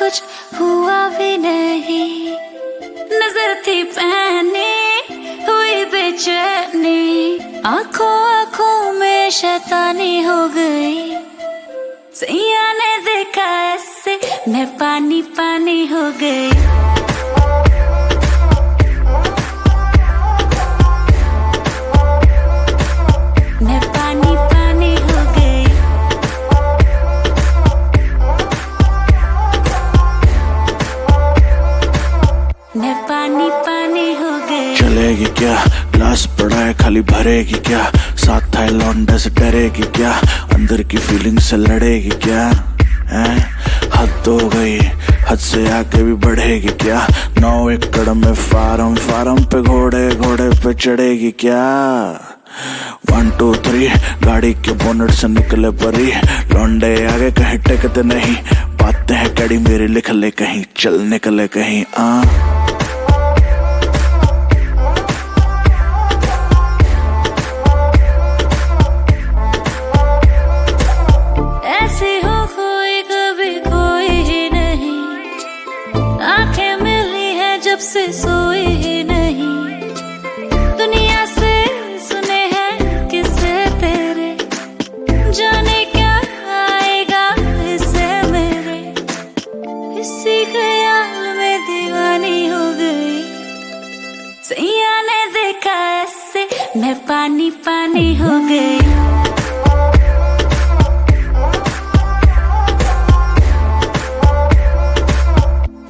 कुछ हुआ भी नहीं, नजर थी पहनी हुई बेचैनी, आंखों आंखों में शैतानी हो गई। सैया ने देखा ऐसे मैं पानी पानी हो गई। मैं पानी पानी हो गई। मैं पानी पानी हो गई। चलेगी क्या, ग्लास पड़ा है खाली भरेगी क्या, साथ था लौंडे से डरेगी क्या, अंदर की फीलिंग से लड़ेगी क्या, हैं? हद हो गई, हद से आगे भी बढ़ेगी क्या, 9 एकड़ में फार्म, फार्म पे घोड़े, घोड़े पे चढ़ेगी क्या। 1 2 3 गाड़ी के बोनट से निकले परी, लौंडे आगे कहीं टेकते नहीं, बातें हैं कड़ी मेरी लिख ले कहीं, चल निकले कहीं। ऐसी हो कोई कभी कोई ही नहीं, आंखें मिली है जब से सोई ही नहीं, दुनिया से सुने हैं किस्से तेरे, जाने क्या आएगा इससे मेरे, इसी ख्याल में दीवानी हो गई। सैया ने देखा ऐसे मैं पानी पानी हो गई।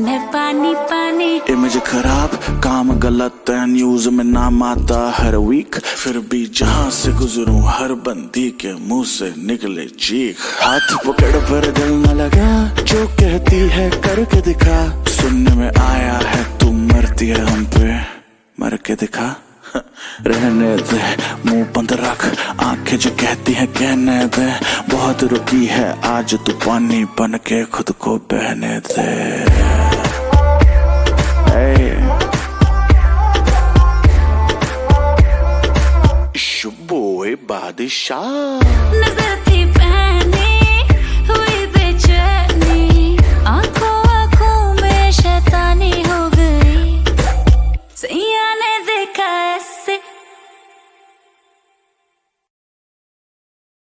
मैं पानी पानी। इमेज खराब, काम गलत है, न्यूज में नाम आता हर वीक, फिर भी जहां से गुजरूं हर बंदी के मुंह से निकले चीख। हाथ पकड़ पर दिल न लगा, जो कहती है करके दिखा, सुनने में आया है तू मरती है हम पे, मर के दिखा। रहने दे, मुंह बंद रख, आंखें जो कहती हैं कहने दे, बहुत रुकी है आज तू पानी बन के खुद को बहने दे। It's your boy बादशाह। नजर